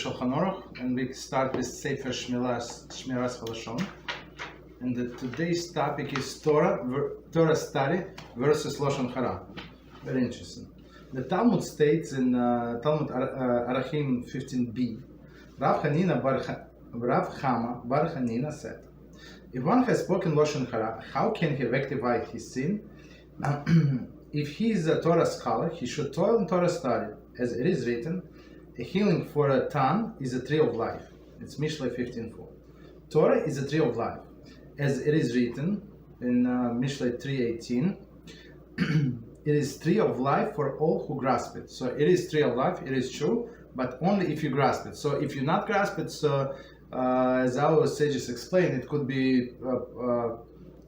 Loshon Hora, and we start with Sefer Shmiras Haloshon. And today's topic is Torah study versus Lashon Hara. Very interesting. The Talmud states in Talmud Arachim 15b, Rav Chama Bar Hanina said, if one has spoken Lashon Hara, how can he rectify his sin? If he is a Torah scholar, he should toil in Torah study, as it is written, a healing for a tongue is a tree of life. It's Mishlei 15:4. Torah is a tree of life, as it is written in Mishlei 3:18. It is tree of life for all who grasp it. So it is tree of life, it is true, but only if you grasp it. So if you not grasp it, so as our sages explained, it could be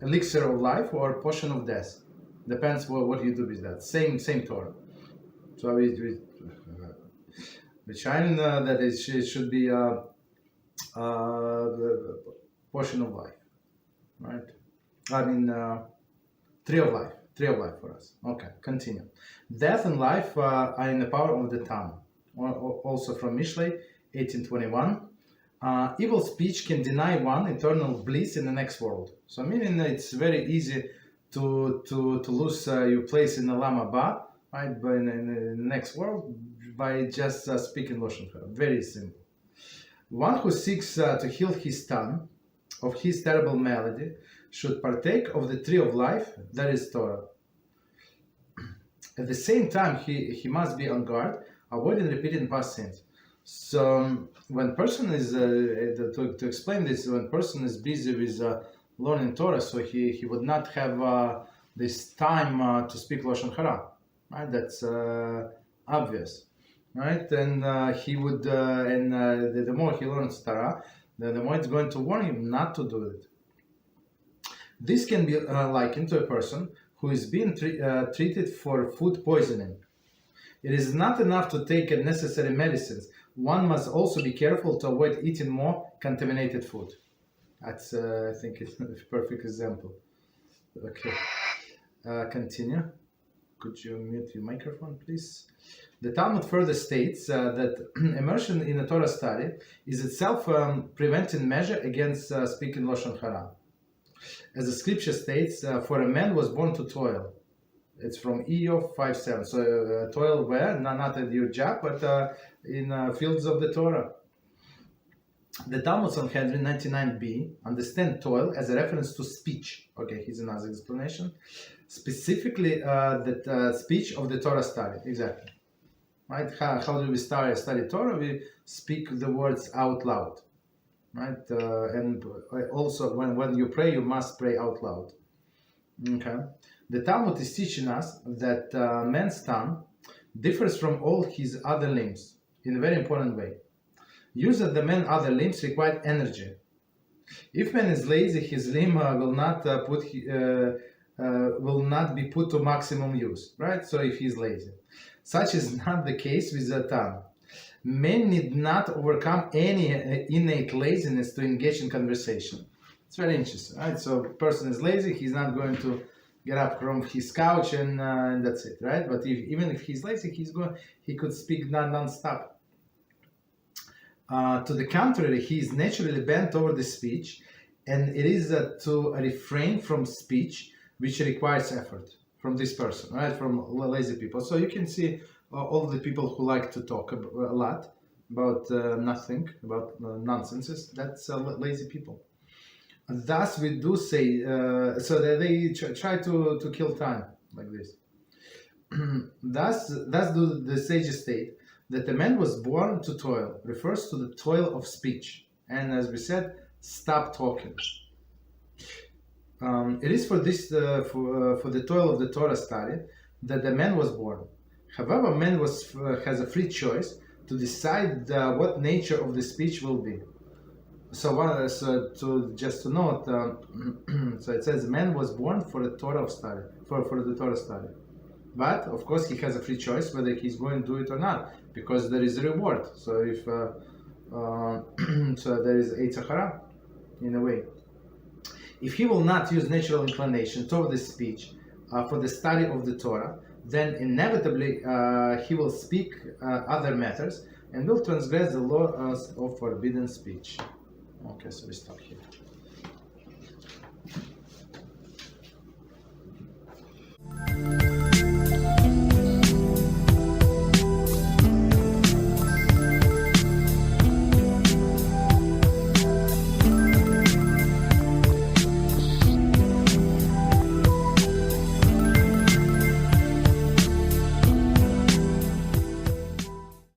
elixir of life or potion of death. Depends what you do with that. Same Torah. So we shine that it should be a portion of life, right? I mean, tree of life for us. Okay, continue. Death and life are in the power of the tongue. Also from Mishlei 18:21. Evil speech can deny one eternal bliss in the next world. So meaning it's very easy to lose your place in the Olam Haba, right? But in the next world by just speaking Lashon Hara. Very simple. One who seeks to heal his tongue of his terrible malady should partake of the tree of life, that is Torah. At the same time, he must be on guard, avoiding repeating past sins. So when person is, to explain this, when person is busy with learning Torah, so he would not have this time to speak Lashon Hara, right? That's obvious. Right, and he would, the more he learns Torah, the more it's going to warn him not to do it. This can be likened to a person who is being treated for food poisoning. It is not enough to take necessary medicines. One must also be careful to avoid eating more contaminated food. That's, I think, it's a perfect example. Okay, continue. Could you mute your microphone, please? The Talmud further states that immersion in a Torah study is itself a preventing measure against speaking Lashon Hara. As the scripture states, for a man was born to toil. It's from Iyov 5:7. So toil where? Not at your job, but in fields of the Torah. The Talmud Sanhedrin 99b understand toil as a reference to speech. Okay, here's another explanation. Specifically, that speech of the Torah study. Exactly. Right? How do we study Torah? We speak the words out loud. Right? And also, when you pray, you must pray out loud. Okay. The Talmud is teaching us that man's tongue differs from all his other limbs in a very important way. Use of the man's other limbs require energy. If man is lazy, his limb will not be put to maximum use, right? So if he's lazy. Such is not the case with the tongue. Men need not overcome any innate laziness to engage in conversation. It's very interesting, right? So a person is lazy, he's not going to get up from his couch and that's it, right? But even if he's lazy, he could speak non-stop. To the contrary, he is naturally bent over the speech, and it is to refrain from speech which requires effort from this person, right? From lazy people. So you can see all the people who like to talk a lot about nothing, about nonsenses. That's lazy people. And thus, we do say so that they try to kill time like this. Thus do the sages state that the man was born to toil refers to the toil of speech, and as we said, stop talking. It is for this for the toil of the Torah study that the man was born. However, man has a free choice to decide what nature of the speech will be. So just to note, so it says man was born for the Torah study, for the Torah study. But of course, he has a free choice whether he's going to do it or not, because there is a reward. So if so there is Eitz Hara in a way. If he will not use natural inclination toward the speech for the study of the Torah, then inevitably he will speak other matters and will transgress the laws of forbidden speech. Okay, so we stop here.